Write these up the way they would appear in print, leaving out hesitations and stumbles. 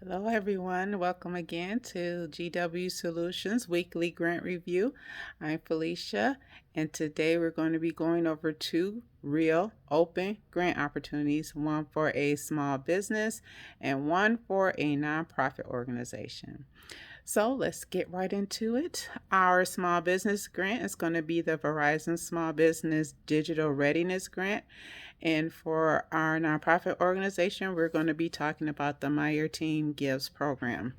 Hello, everyone. Welcome again to GW Solutions Weekly Grant Review. I'm Felicia, and today we're going to be going over two real open grant opportunities, one for a small business and one for a nonprofit organization. So let's get right into it. Our small business grant is going to be the Verizon Small Business Digital Readiness Grant. And for our nonprofit organization, we're going to be talking about the My Team Gives program.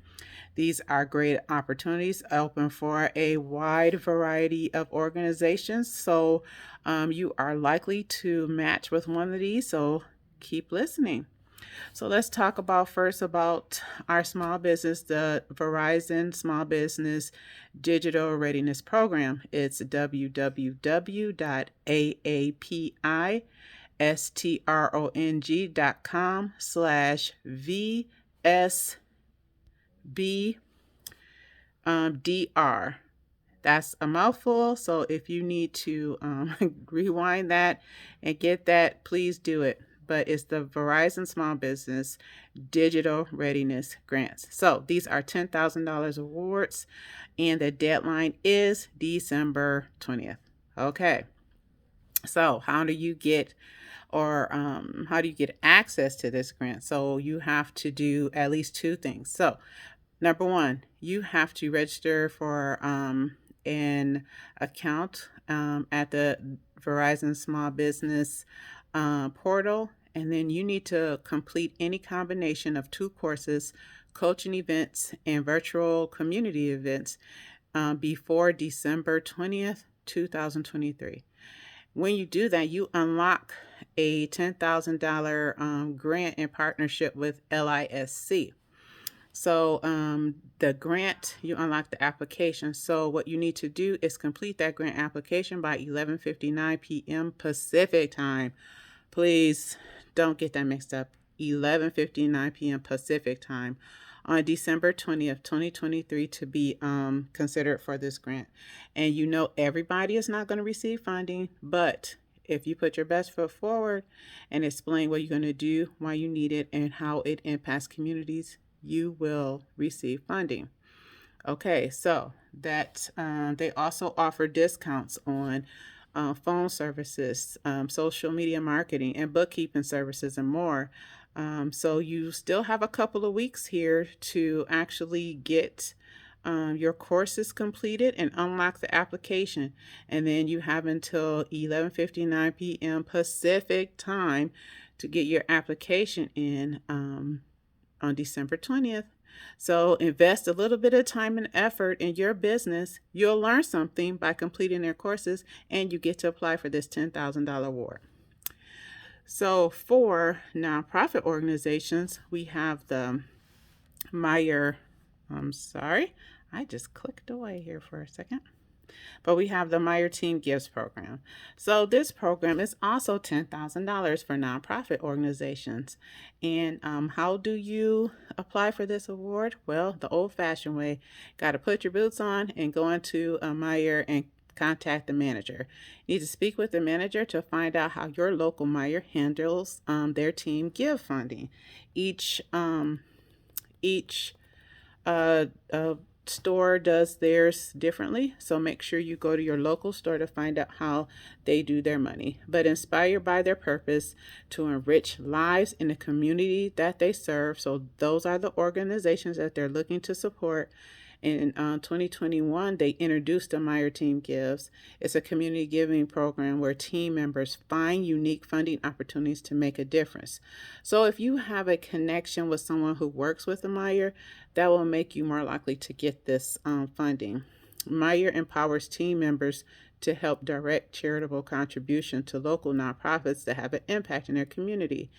These are great opportunities open for a wide variety of organizations. So you are likely to match with one of these. So keep listening. So let's talk about first about our small business, the Verizon Small Business Digital Readiness Program. It's www.aapi.strong.dr. That's a mouthful, so if you need to rewind that and get that, please do it. But it's the Verizon Small Business Digital Readiness Grants. So these are $10,000 awards, and the deadline is December 20th. Okay. So how do you get access to this grant? So you have to do at least two things. So number one, you have to register for an account at the Verizon Small Business portal, and then you need to complete any combination of two courses, coaching events and virtual community events before December 20th, 2023. When you do that, you unlock a $10,000 grant in partnership with LISC. So the grant, you unlock the application. So what you need to do is complete that grant application by 11:59 p.m. Pacific time. Please don't get that mixed up. 11:59 p.m. Pacific time on December 20th, 2023 to be considered for this grant. And you know everybody is not going to receive funding, but if you put your best foot forward and explain what you're going to do, why you need it, and how it impacts communities, you will receive funding. Okay, so that they also offer discounts on phone services, social media marketing, and bookkeeping services, and more. So you still have a couple of weeks here to actually get your courses completed and unlock the application. And then you have until 11:59 p.m. Pacific time to get your application in on December 20th. So invest a little bit of time and effort in your business. You'll learn something by completing their courses, and you get to apply for this $10,000 award. So for nonprofit organizations, we have the Meyer. I'm sorry, I just clicked away here for a second. But we have the My Team Gives program. So this program is also $10,000 for nonprofit organizations. And how do you apply for this award? Well, the old-fashioned way. Got to put your boots on and go into Meyer and contact the manager. You need to speak with the manager to find out how your local Meyer handles their team give funding. Each store does theirs differently, so make sure you go to your local store to find out how they do their money. But inspired by their purpose to enrich lives in the community that they serve, so those are the organizations that they're looking to support. In 2021, they introduced the My Team Gives. It's a community giving program where team members find unique funding opportunities to make a difference. So if you have a connection with someone who works with the Meyer, that will make you more likely to get this funding. Meyer empowers team members to help direct charitable contribution to local nonprofits that have an impact in their community.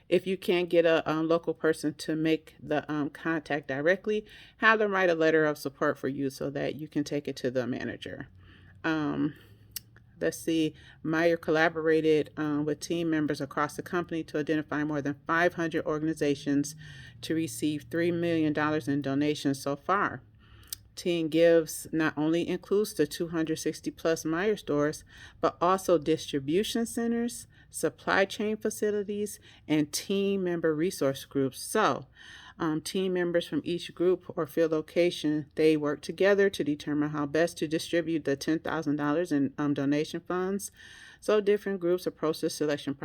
If you can't get a local person to make the contact directly, have them write a letter of support for you so that you can take it to the manager. Let's see, Meyer collaborated with team members across the company to identify more than 500 organizations to receive $3 million in donations so far. Team Gives not only includes the 260 plus Meyer stores, but also distribution centers, supply chain facilities, and team member resource groups. So, team members from each group or field location, they work together to determine how best to distribute the $10,000 in donation funds. So different groups approach the selection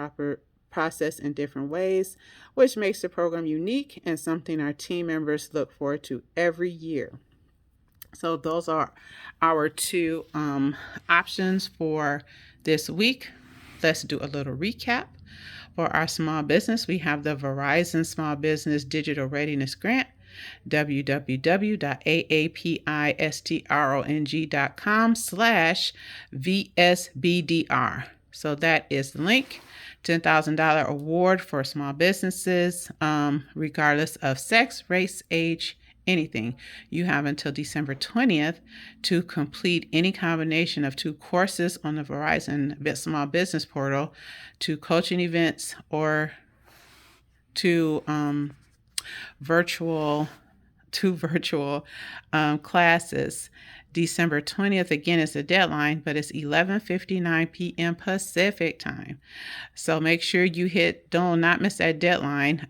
process in different ways, which makes the program unique and something our team members look forward to every year. So those are our two options for this week. Let's do a little recap. For our small business, we have the Verizon Small Business Digital Readiness Grant, www.aapiststrong.com/VSBDR. So that is the link. $10,000 award for small businesses, regardless of sex, race, age, anything. You have until December 20th to complete any combination of 2 courses on the Verizon Small Business Portal, 2 coaching events, or 2 virtual classes. December 20th, again, is the deadline, but it's 11:59 p.m. Pacific time. So make sure you don't not miss that deadline.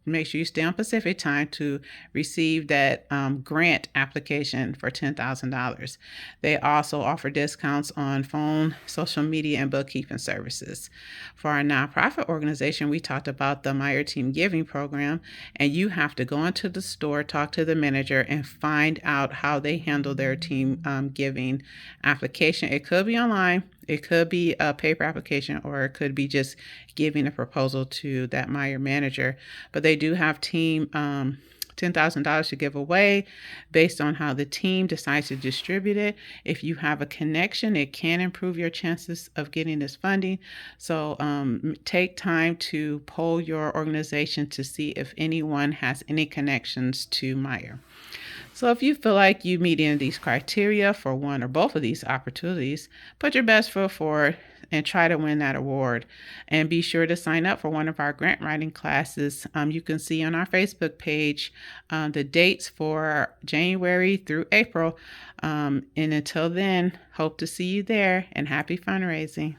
Make sure you stay on Pacific time to receive that grant application for $10,000. They also offer discounts on phone, social media, and bookkeeping services. For our nonprofit organization, we talked about the Meyer Team Giving Program, and you have to go into the store, talk to the manager, and find out how they handle their team giving application. It could be online. It could be a paper application, or it could be just giving a proposal to that Meyer manager. But they do have team $10,000 to give away based on how the team decides to distribute it. If you have a connection, it can improve your chances of getting this funding. So take time to poll your organization to see if anyone has any connections to Meyer. So if you feel like you meet any of these criteria for one or both of these opportunities, put your best foot forward and try to win that award. And be sure to sign up for one of our grant writing classes. You can see on our Facebook page the dates for January through April. And until then, hope to see you there, and happy fundraising.